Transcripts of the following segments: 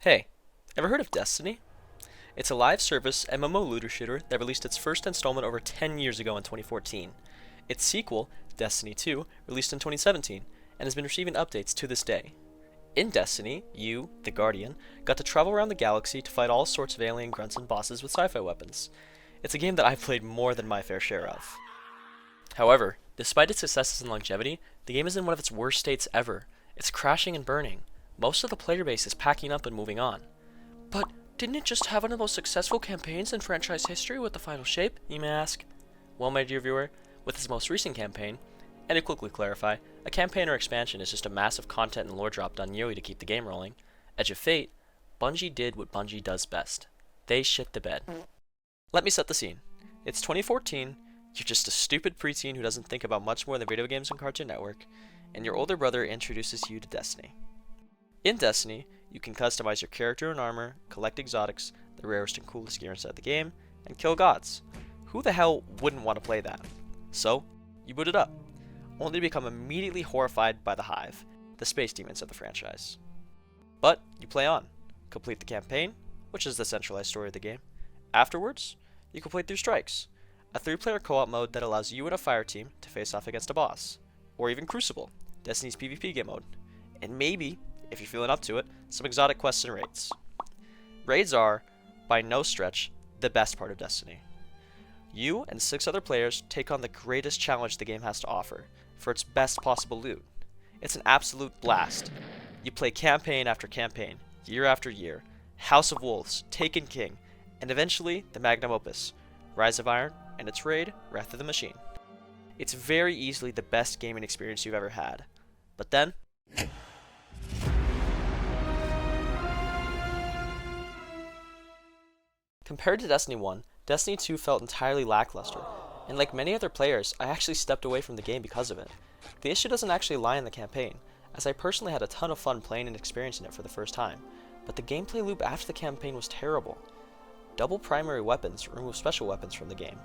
Hey, ever heard of Destiny? It's a live service MMO looter shooter that released its first installment over 10 years ago in 2014. Its sequel, Destiny 2, released in 2017 and has been receiving updates to this day. In Destiny, you, the Guardian, got to travel around the galaxy to fight all sorts of alien grunts and bosses with sci-fi weapons. It's a game that I've played more than my fair share of. However, despite its successes and longevity, the game is in one of its worst states ever. It's crashing and burning. Most of the player base is packing up and moving on. But didn't it just have one of the most successful campaigns in franchise history with the final shape, you may ask? Well, my dear viewer, with its most recent campaign, and to quickly clarify, a campaign or expansion is just a massive content and lore drop done yearly to keep the game rolling. Edge of Fate, Bungie did what Bungie does best. They shit the bed. Let me set the scene. It's 2014, you're just a stupid preteen who doesn't think about much more than video games and Cartoon Network, and your older brother introduces you to Destiny. In Destiny, you can customize your character and armor, collect exotics, the rarest and coolest gear inside the game, and kill gods. Who the hell wouldn't want to play that? So, you boot it up, only to become immediately horrified by the Hive, the space demons of the franchise. But you play on, complete the campaign, which is the centralized story of the game. Afterwards, you can play through Strikes, a 3-player co-op mode that allows you and a fire team to face off against a boss, or even Crucible, Destiny's PvP game mode, and maybe, if you're feeling up to it, some exotic quests and raids. Raids are, by no stretch, the best part of Destiny. You and 6 other players take on the greatest challenge the game has to offer, for its best possible loot. It's an absolute blast. You play campaign after campaign, year after year, House of Wolves, Taken King, and eventually the magnum opus, Rise of Iron, and its raid, Wrath of the Machine. It's very easily the best gaming experience you've ever had. But then, compared to Destiny 1, Destiny 2 felt entirely lackluster, and like many other players, I actually stepped away from the game because of it. The issue doesn't actually lie in the campaign, as I personally had a ton of fun playing and experiencing it for the first time, but the gameplay loop after the campaign was terrible. Double primary weapons remove special weapons from the game,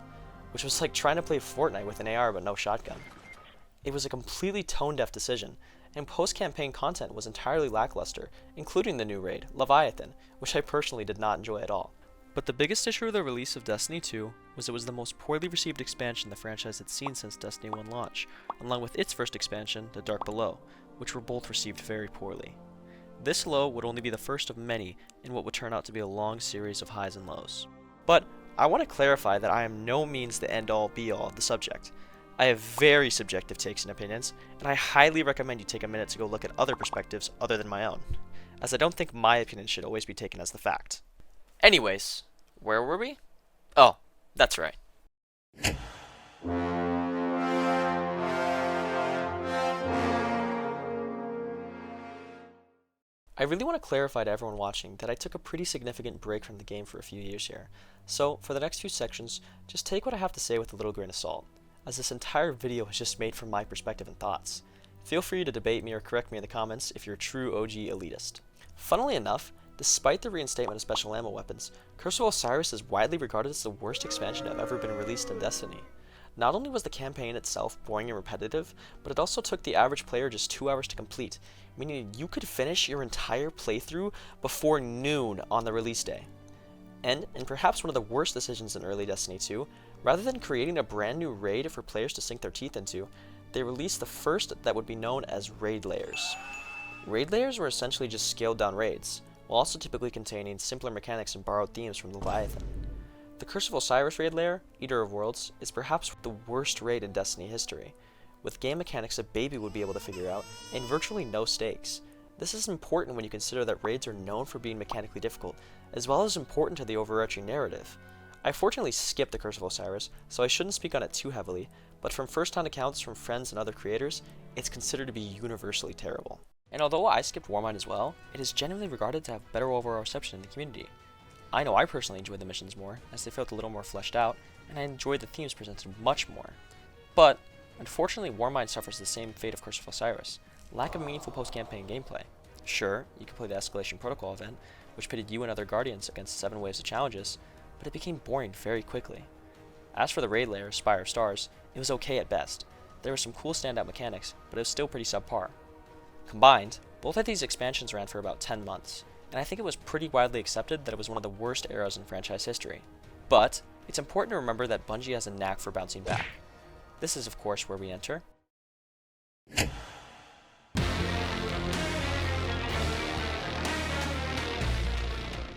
which was like trying to play Fortnite with an AR but no shotgun. It was a completely tone-deaf decision, and post-campaign content was entirely lackluster, including the new raid, Leviathan, which I personally did not enjoy at all. But the biggest issue of the release of Destiny 2 was it was the most poorly received expansion the franchise had seen since Destiny 1 launch, along with its first expansion, The Dark Below, which were both received very poorly. This low would only be the first of many in what would turn out to be a long series of highs and lows. But I want to clarify that I am no means the end-all be-all of the subject. I have very subjective takes and opinions, and I highly recommend you take a minute to go look at other perspectives other than my own, as I don't think my opinion should always be taken as the fact. Anyways, where were we? Oh, that's right. I really want to clarify to everyone watching that I took a pretty significant break from the game for a few years here, so for the next few sections, just take what I have to say with a little grain of salt, as this entire video is just made from my perspective and thoughts. Feel free to debate me or correct me in the comments if you're a true OG elitist. Funnily enough, despite the reinstatement of special ammo weapons, Curse of Osiris is widely regarded as the worst expansion to have ever been released in Destiny. Not only was the campaign itself boring and repetitive, but it also took the average player just 2 hours to complete, meaning you could finish your entire playthrough before noon on the release day. And perhaps one of the worst decisions in early Destiny 2, rather than creating a brand new raid for players to sink their teeth into, they released the first that would be known as raid layers. Raid layers were essentially just scaled down raids, while also typically containing simpler mechanics and borrowed themes from Leviathan. The Curse of Osiris raid layer, Eater of Worlds, is perhaps the worst raid in Destiny history, with game mechanics a baby would be able to figure out, and virtually no stakes. This is important when you consider that raids are known for being mechanically difficult, as well as important to the overarching narrative. I fortunately skipped the Curse of Osiris, so I shouldn't speak on it too heavily, but from first-hand accounts from friends and other creators, it's considered to be universally terrible. And although I skipped Warmind as well, it is generally regarded to have better overall reception in the community. I know I personally enjoyed the missions more, as they felt a little more fleshed out, and I enjoyed the themes presented much more. But, unfortunately, Warmind suffers the same fate of Curse of Osiris, lack of meaningful post-campaign gameplay. Sure, you could play the Escalation Protocol event, which pitted you and other Guardians against 7 waves of challenges, but it became boring very quickly. As for the raid layer, Spire of Stars, it was okay at best. There were some cool standout mechanics, but it was still pretty subpar. Combined, both of these expansions ran for about 10 months, and I think it was pretty widely accepted that it was one of the worst eras in franchise history. But it's important to remember that Bungie has a knack for bouncing back. This is, of course, where we enter.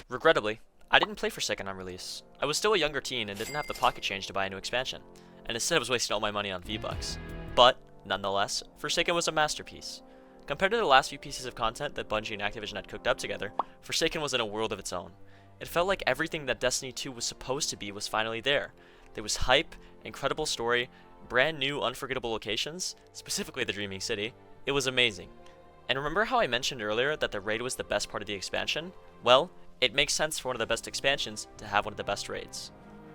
Regrettably, I didn't play Forsaken on release. I was still a younger teen and didn't have the pocket change to buy a new expansion, and instead was wasting all my money on V-Bucks. But, nonetheless, Forsaken was a masterpiece. Compared to the last few pieces of content that Bungie and Activision had cooked up together, Forsaken was in a world of its own. It felt like everything that Destiny 2 was supposed to be was finally there. There was hype, incredible story, brand new unforgettable locations, specifically the Dreaming City. It was amazing. And remember how I mentioned earlier that the raid was the best part of the expansion? Well, it makes sense for one of the best expansions to have one of the best raids.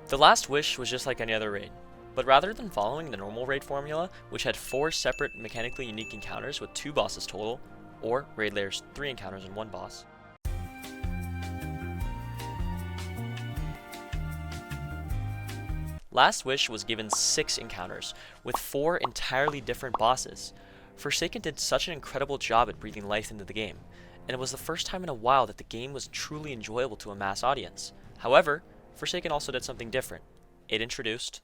The Last Wish was just like any other raid, but rather than following the normal raid formula, which had 4 separate mechanically unique encounters with 2 bosses total, or raid layers 3 encounters and 1 boss, Last Wish was given 6 encounters, with 4 entirely different bosses. Forsaken did such an incredible job at breathing life into the game, and it was the first time in a while that the game was truly enjoyable to a mass audience. However, Forsaken also did something different. It introduced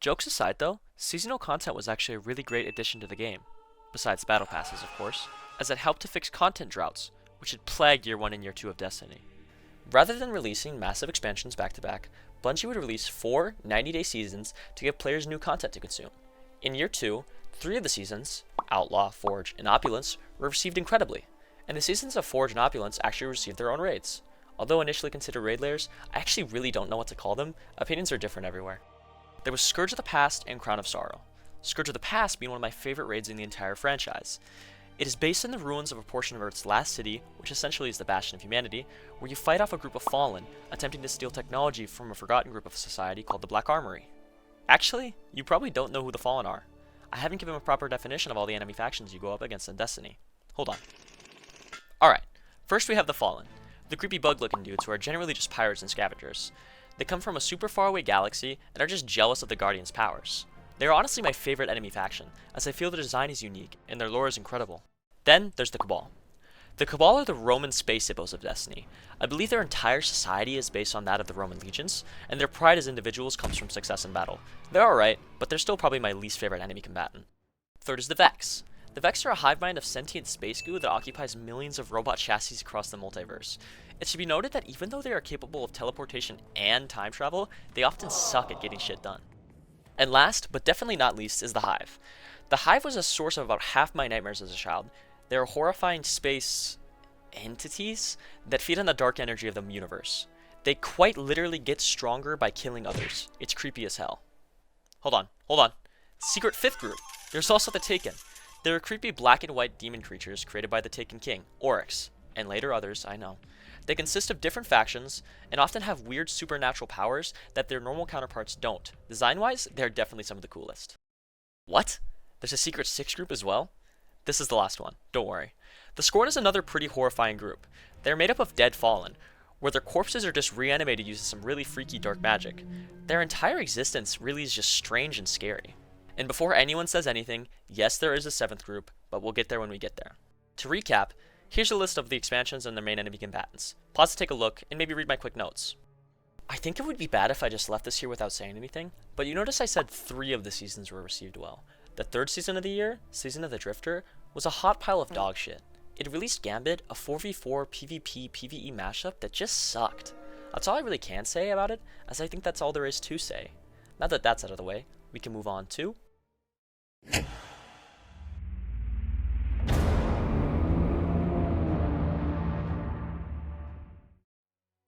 Jokes aside though, seasonal content was actually a really great addition to the game, besides battle passes of course, as it helped to fix content droughts, which had plagued Year 1 and Year 2 of Destiny. Rather than releasing massive expansions back to back, Bungie would release 4 90-day seasons to give players new content to consume. In Year 2, 3 of the seasons, Outlaw, Forge, and Opulence, were received incredibly, and the seasons of Forge and Opulence actually received their own raids. Although initially considered raid layers, I actually really don't know what to call them. Opinions are different everywhere. There was Scourge of the Past and Crown of Sorrow. Scourge of the Past being one of my favorite raids in the entire franchise. It is based in the ruins of a portion of Earth's last city, which essentially is the bastion of humanity, where you fight off a group of Fallen, attempting to steal technology from a forgotten group of society called the Black Armory. Actually, you probably don't know who the Fallen are. I haven't given a proper definition of all the enemy factions you go up against in Destiny. Hold on. Alright, first we have the Fallen, the creepy bug-looking dudes who are generally just pirates and scavengers. They come from a super faraway galaxy and are just jealous of the Guardians' powers. They are honestly my favorite enemy faction, as I feel their design is unique and their lore is incredible. Then there's the Cabal. The Cabal are the Roman space hippos of Destiny. I believe their entire society is based on that of the Roman legions, and their pride as individuals comes from success in battle. They're alright, but they're still probably my least favorite enemy combatant. Third is the Vex. The Vex are a hive mind of sentient space goo that occupies millions of robot chassis across the multiverse. It should be noted that even though they are capable of teleportation and time travel, they often suck at getting shit done. And last, but definitely not least, is the Hive. The Hive was a source of about half my nightmares as a child. They are horrifying space entities that feed on the dark energy of the universe. They quite literally get stronger by killing others. It's creepy as hell. Hold on. Secret 5th group. There's also the Taken. They're creepy black and white demon creatures created by the Taken King, Oryx, and later others, I know. They consist of different factions, and often have weird supernatural powers that their normal counterparts don't. Design-wise, they're definitely some of the coolest. What? There's a Secret 6 group as well? This is the last one, don't worry. The Scorn is another pretty horrifying group. They're made up of dead Fallen, where their corpses are just reanimated using some really freaky dark magic. Their entire existence really is just strange and scary. And before anyone says anything, yes, there is a 7th group, but we'll get there when we get there. To recap, here's a list of the expansions and their main enemy combatants. Pause to take a look, and maybe read my quick notes. I think it would be bad if I just left this here without saying anything, but you notice I said 3 of the seasons were received well. The 3rd season of the year, Season of the Drifter, was a hot pile of dog shit. It released Gambit, a 4v4 PvP PvE mashup that just sucked. That's all I really can say about it, as I think that's all there is to say. Now that that's out of the way, we can move on to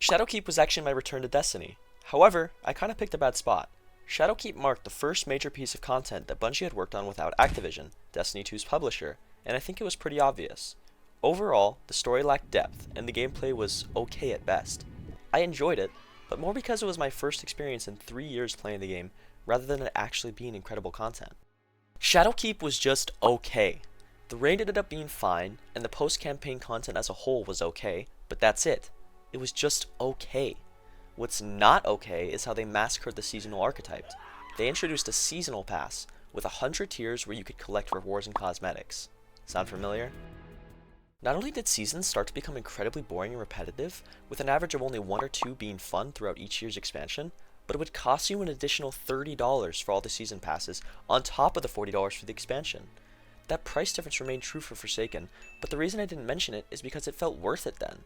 Shadowkeep was actually my return to Destiny. However, I kinda picked a bad spot. Shadowkeep marked the first major piece of content that Bungie had worked on without Activision, Destiny 2's publisher, and I think it was pretty obvious. Overall, the story lacked depth, and the gameplay was okay at best. I enjoyed it, but more because it was my first experience in 3 years playing the game, rather than it actually being incredible content. Shadowkeep was just okay. The raid ended up being fine, and the post-campaign content as a whole was okay, but that's it. It was just okay. What's not okay is how they massacred the seasonal archetype. they introduced a seasonal pass with 100 tiers where you could collect rewards and cosmetics. Sound familiar? Not only did seasons start to become incredibly boring and repetitive, with an average of only 1 or 2 being fun throughout each year's expansion, but it would cost you an additional $30 for all the season passes on top of the $40 for the expansion. That price difference remained true for Forsaken, but the reason I didn't mention it is because it felt worth it then.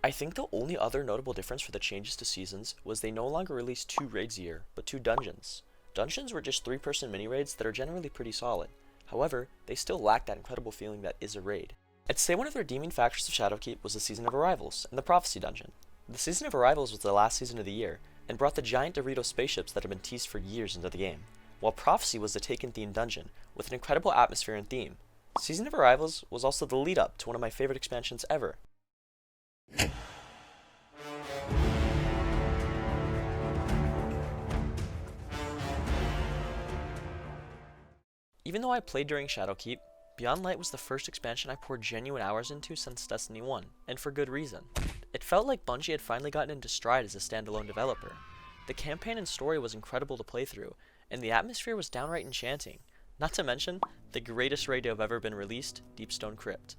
I think the only other notable difference for the changes to seasons was they no longer released 2 raids a year, but 2 dungeons. Dungeons were just 3-person mini-raids that are generally pretty solid. However, they still lack that incredible feeling that is a raid. I'd say one of the redeeming factors of Shadowkeep was the Season of Arrivals and the Prophecy Dungeon. The Season of Arrivals was the last season of the year, and brought the giant Dorito spaceships that had been teased for years into the game, while Prophecy was the Taken-themed dungeon, with an incredible atmosphere and theme. Season of Arrivals was also the lead-up to one of my favorite expansions ever. Even though I played during Shadowkeep, Beyond Light was the first expansion I poured genuine hours into since Destiny 1, and for good reason. It felt like Bungie had finally gotten into stride as a standalone developer. The campaign and story was incredible to play through, and the atmosphere was downright enchanting. Not to mention, the greatest raid to have ever been released, Deepstone Crypt.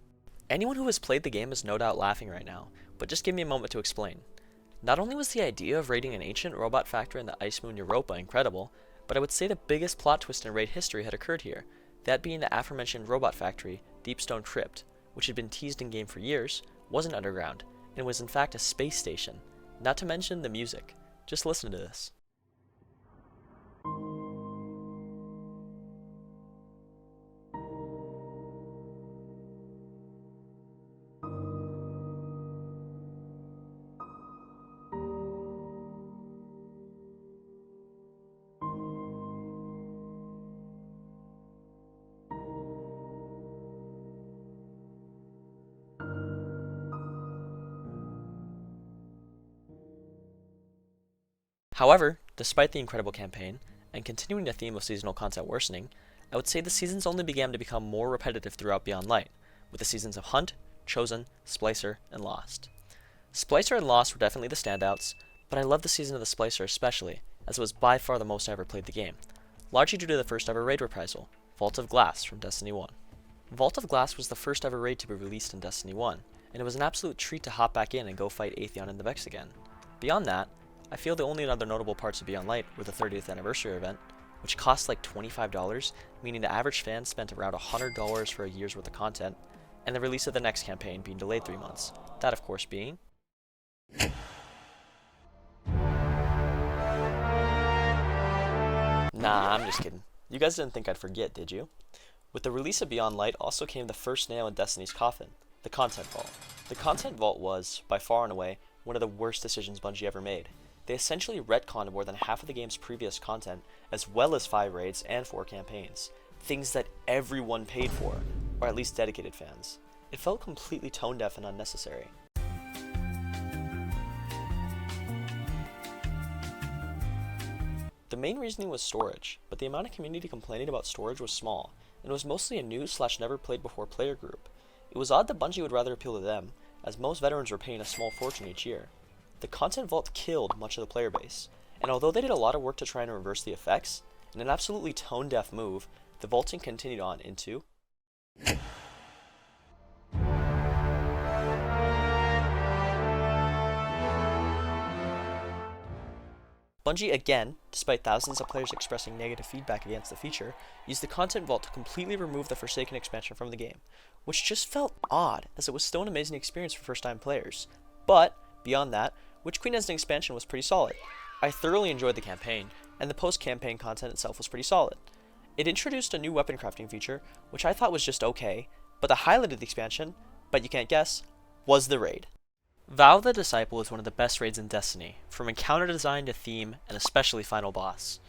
Anyone who has played the game is no doubt laughing right now, but just give me a moment to explain. Not only was the idea of raiding an ancient robot factory in the ice moon Europa incredible, but I would say the biggest plot twist in raid history had occurred here, that being the aforementioned robot factory, Deepstone Crypt, which had been teased in game for years, wasn't underground, and was in fact a space station. Not to mention the music. Just listen to this. However, despite the incredible campaign, and continuing the theme of seasonal content worsening, I would say the seasons only began to become more repetitive throughout Beyond Light, with the seasons of Hunt, Chosen, Splicer, and Lost. Splicer and Lost were definitely the standouts, but I loved the season of the Splicer especially, as it was by far the most I ever played the game, largely due to the first ever raid reprisal, Vault of Glass from Destiny 1. Vault of Glass was the first ever raid to be released in Destiny 1, and it was an absolute treat to hop back in and go fight Atheon and the Vex again. Beyond that, I feel the only other notable parts of Beyond Light were the 30th anniversary event, which cost like $25, meaning the average fan spent around $100 for a year's worth of content, and the release of the next campaign being delayed 3 months. That of course being... Nah, I'm just kidding. You guys didn't think I'd forget, did you? With the release of Beyond Light also came the first nail in Destiny's coffin, the Content Vault. The Content Vault was, by far and away, one of the worst decisions Bungie ever made. They essentially retconned more than half of the game's previous content, as well as 5 raids and 4 campaigns. Things that everyone paid for, or at least dedicated fans. It felt completely tone-deaf and unnecessary. The main reasoning was storage, but the amount of community complaining about storage was small, and it was mostly a new/never-played-before player group. It was odd that Bungie would rather appeal to them, as most veterans were paying a small fortune each year. The Content Vault killed much of the player base, and although they did a lot of work to try and reverse the effects, in an absolutely tone-deaf move, the vaulting continued on into... Bungie again, despite thousands of players expressing negative feedback against the feature, used the Content Vault to completely remove the Forsaken expansion from the game, which just felt odd, as it was still an amazing experience for first-time players. But, beyond that, Witch Queen as an expansion was pretty solid. I thoroughly enjoyed the campaign, and the post-campaign content itself was pretty solid. It introduced a new weapon crafting feature, which I thought was just okay, but the highlight of the expansion, but you can't guess, was the raid. Vow of the Disciple is one of the best raids in Destiny, from encounter design to theme, and especially final boss.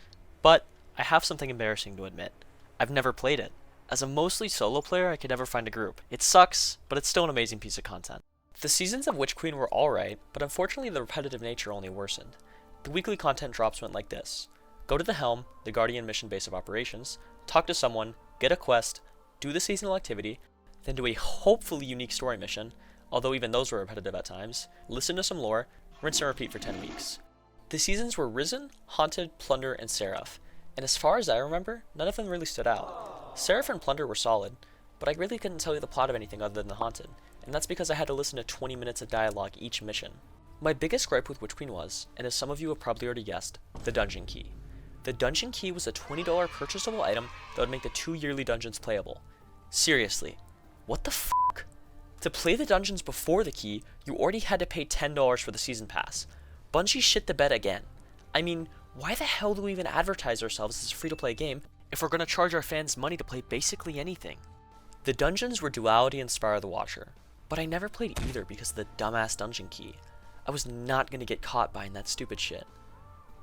But, I have something embarrassing to admit. I've never played it. As a mostly solo player, I could never find a group. It sucks, but it's still an amazing piece of content. The seasons of Witch Queen were alright, but unfortunately the repetitive nature only worsened. The weekly content drops went like this. Go to the Helm, the Guardian mission base of operations, talk to someone, get a quest, do the seasonal activity, then do a hopefully unique story mission, although even those were repetitive at times, listen to some lore, rinse and repeat for 10 weeks. The seasons were Risen, Haunted, Plunder, and Seraph. And as far as I remember, none of them really stood out. Seraph and Plunder were solid, but I really couldn't tell you the plot of anything other than The Haunted, and that's because I had to listen to 20 minutes of dialogue each mission. My biggest gripe with Witch Queen was, and as some of you have probably already guessed, the dungeon key. The dungeon key was a $20 purchasable item that would make the 2 yearly dungeons playable. Seriously, what the fuck? To play the dungeons before the key, you already had to pay $10 for the season pass. Bungie shit the bed again. I mean, why the hell do we even advertise ourselves as a free-to-play game if we're gonna charge our fans money to play basically anything? The dungeons were Duality and Spire of the Watcher, but I never played either because of the dumbass dungeon key. I was not gonna get caught buying that stupid shit.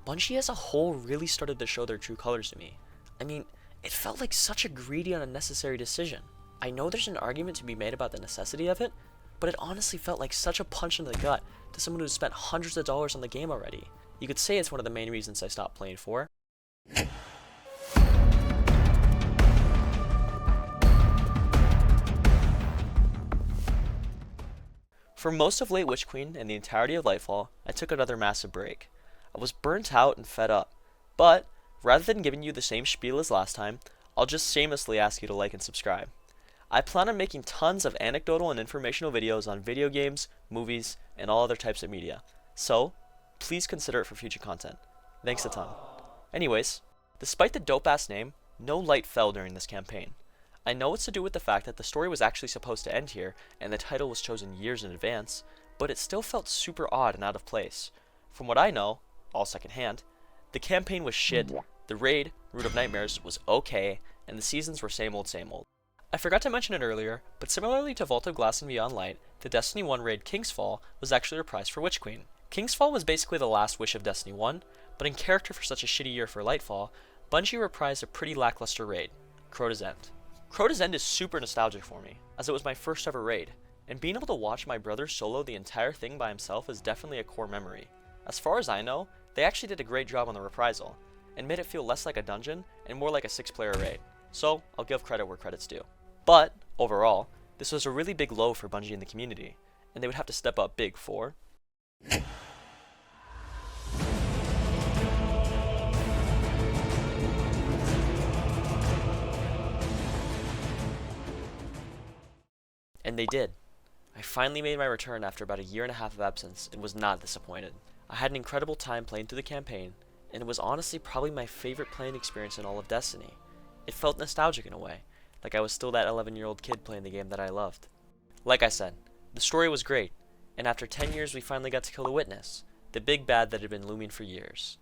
Bungie as a whole really started to show their true colors to me. I mean, it felt like such a greedy and unnecessary decision. I know there's an argument to be made about the necessity of it, but it honestly felt like such a punch in the gut to someone who's spent hundreds of dollars on the game already. You could say it's one of the main reasons I stopped playing 4. For most of late Witch Queen and the entirety of Lightfall, I took another massive break. I was burnt out and fed up, but rather than giving you the same spiel as last time, I'll just shamelessly ask you to like and subscribe. I plan on making tons of anecdotal and informational videos on video games, movies, and all other types of media, so please consider it for future content. Thanks a ton. Anyways, despite the dope-ass name, no light fell during this campaign. I know it's to do with the fact that the story was actually supposed to end here, and the title was chosen years in advance, but it still felt super odd and out of place. From what I know, all secondhand, the campaign was shit, the raid, Root of Nightmares, was okay, and the seasons were same old same old. I forgot to mention it earlier, but similarly to Vault of Glass and Beyond Light, the Destiny 1 raid King's Fall was actually reprised for Witch Queen. King's Fall was basically the last wish of Destiny 1, but in character for such a shitty year for Lightfall, Bungie reprised a pretty lackluster raid, Crota's End. Crota's End is super nostalgic for me, as it was my first ever raid, and being able to watch my brother solo the entire thing by himself is definitely a core memory. As far as I know, they actually did a great job on the reprisal, and made it feel less like a dungeon and more like a 6-player raid, so I'll give credit where credit's due. But, overall, this was a really big low for Bungie and the community, and they would have to step up big for... And they did. I finally made my return after about a year and a half of absence and was not disappointed. I had an incredible time playing through the campaign, and it was honestly probably my favorite playing experience in all of Destiny. It felt nostalgic in a way, like I was still that 11-year-old kid playing the game that I loved. Like I said, the story was great, and after 10 years we finally got to kill the Witness, the big bad that had been looming for years.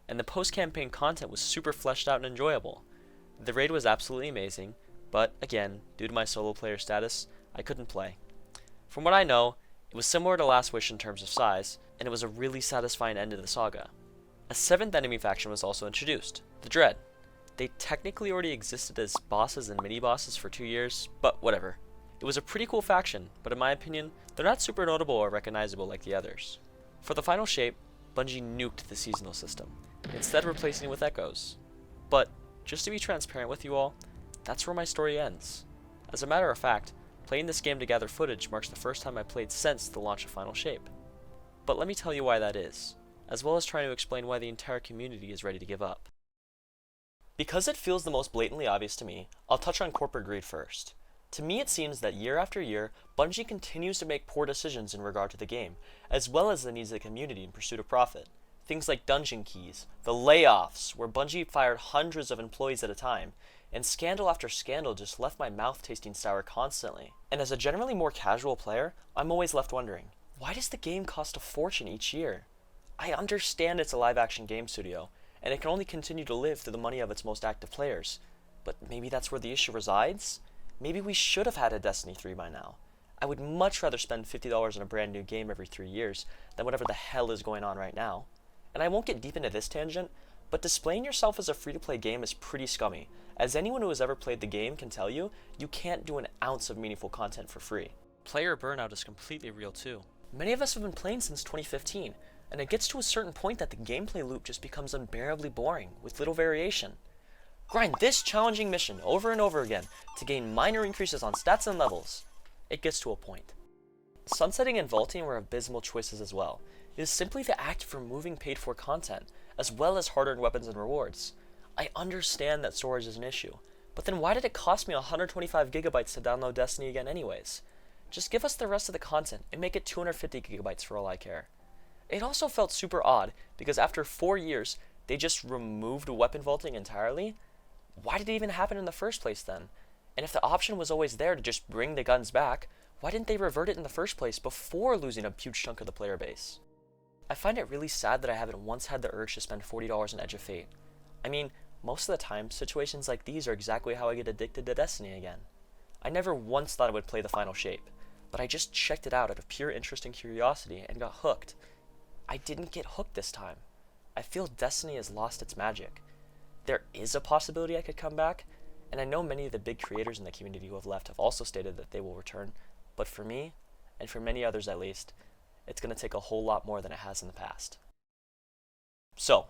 And the post-campaign content was super fleshed out and enjoyable. The raid was absolutely amazing, but again, due to my solo player status, I couldn't play. From what I know, it was similar to Last Wish in terms of size, and it was a really satisfying end to the saga. A 7th enemy faction was also introduced, the Dread. They technically already existed as bosses and mini-bosses for 2 years, but whatever. It was a pretty cool faction, but in my opinion, they're not super notable or recognizable like the others. For the final shape, Bungie nuked the seasonal system, instead replacing it with Echoes. But, just to be transparent with you all, that's where my story ends. As a matter of fact, playing this game to gather footage marks the first time I played since the launch of Final Shape. But let me tell you why that is, as well as trying to explain why the entire community is ready to give up. Because it feels the most blatantly obvious to me, I'll touch on corporate greed first. To me it seems that year after year, Bungie continues to make poor decisions in regard to the game, as well as the needs of the community in pursuit of profit. Things like dungeon keys, the layoffs, where Bungie fired hundreds of employees at a time, and scandal after scandal just left my mouth tasting sour constantly. And as a generally more casual player, I'm always left wondering, why does the game cost a fortune each year? I understand it's a live-action game studio, and it can only continue to live through the money of its most active players. But maybe that's where the issue resides? Maybe we should have had a Destiny 3 by now. I would much rather spend $50 on a brand new game every 3 years than whatever the hell is going on right now. And I won't get deep into this tangent, but displaying yourself as a free-to-play game is pretty scummy. As anyone who has ever played the game can tell you, you can't do an ounce of meaningful content for free. Player burnout is completely real too. Many of us have been playing since 2015, and it gets to a certain point that the gameplay loop just becomes unbearably boring, with little variation. Grind this challenging mission over and over again to gain minor increases on stats and levels. It gets to a point. Sunsetting and vaulting were abysmal choices as well. It is simply the act of removing paid-for content, as well as hard-earned weapons and rewards. I understand that storage is an issue, but then why did it cost me 125 gigabytes to download Destiny again anyways? Just give us the rest of the content and make it 250 gigabytes for all I care. It also felt super odd because after 4 years, they just removed weapon vaulting entirely. Why did it even happen in the first place then? And if the option was always there to just bring the guns back, why didn't they revert it in the first place before losing a huge chunk of the player base? I find it really sad that I haven't once had the urge to spend $40 on Edge of Fate. I mean, most of the time, situations like these are exactly how I get addicted to Destiny again. I never once thought I would play the final shape, but I just checked it out out of pure interest and curiosity and got hooked. I didn't get hooked this time. I feel Destiny has lost its magic. There is a possibility I could come back, and I know many of the big creators in the community who have left have also stated that they will return, but for me, and for many others at least, it's going to take a whole lot more than it has in the past. So,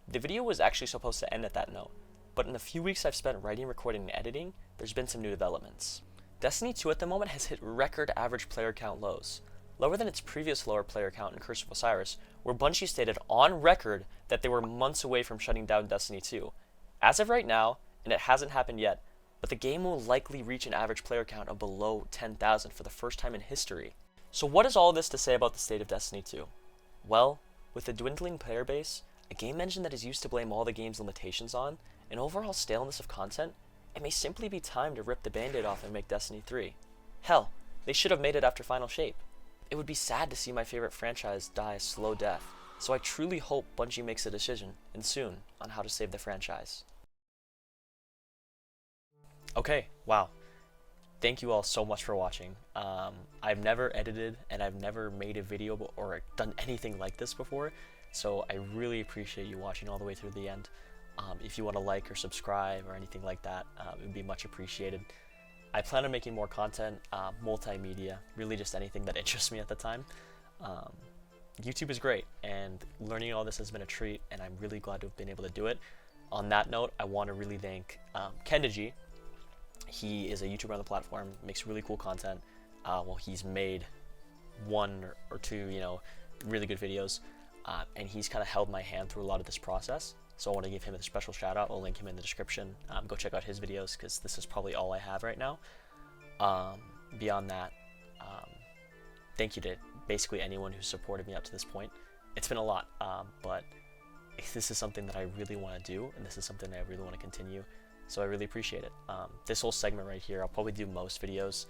the video was actually supposed to end at that note, but in the few weeks I've spent writing, recording, and editing, there's been some new developments. Destiny 2 at the moment has hit record average player count lows, lower than its previous lower player count in Curse of Osiris, where Bungie stated on record that they were months away from shutting down Destiny 2. As of right now, and it hasn't happened yet, but the game will likely reach an average player count of below 10,000 for the first time in history. So what is all this to say about the state of Destiny 2? Well, with the dwindling player base, a game engine that is used to blame all the game's limitations on, and overall staleness of content, it may simply be time to rip the band-aid off and make Destiny 3. Hell, they should have made it after Final Shape. It would be sad to see my favorite franchise die a slow death, so I truly hope Bungie makes a decision, and soon, on how to save the franchise. Okay, wow. Thank you all so much for watching. I've never edited and I've never made a video or done anything like this before, so I really appreciate you watching all the way through the end. If you want to like or subscribe or anything like that, it would be much appreciated. I plan on making more content, multimedia, really just anything that interests me at the time. YouTube is great, and learning all this has been a treat, and I'm really glad to have been able to do it. On that note, I want to really thank Kendaji. He is a YouTuber on the platform, makes really cool content. He's made one or two, really good videos, and he's kind of held my hand through a lot of this process. So I want to give him a special shout out. I'll link him in the description. Go check out his videos because this is probably all I have right now. Beyond that, thank you to basically anyone who supported me up to this point. It's been a lot, but this is something that I really want to do, and this is something that I really want to continue. So I really appreciate it. This whole segment right here, I'll probably do most videos,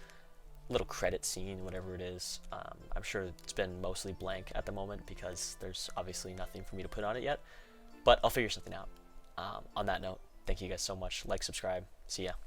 little credit scene, whatever it is. I'm sure it's been mostly blank at the moment because there's obviously nothing for me to put on it yet, but I'll figure something out. On that note, thank you guys so much. Like, subscribe. See ya.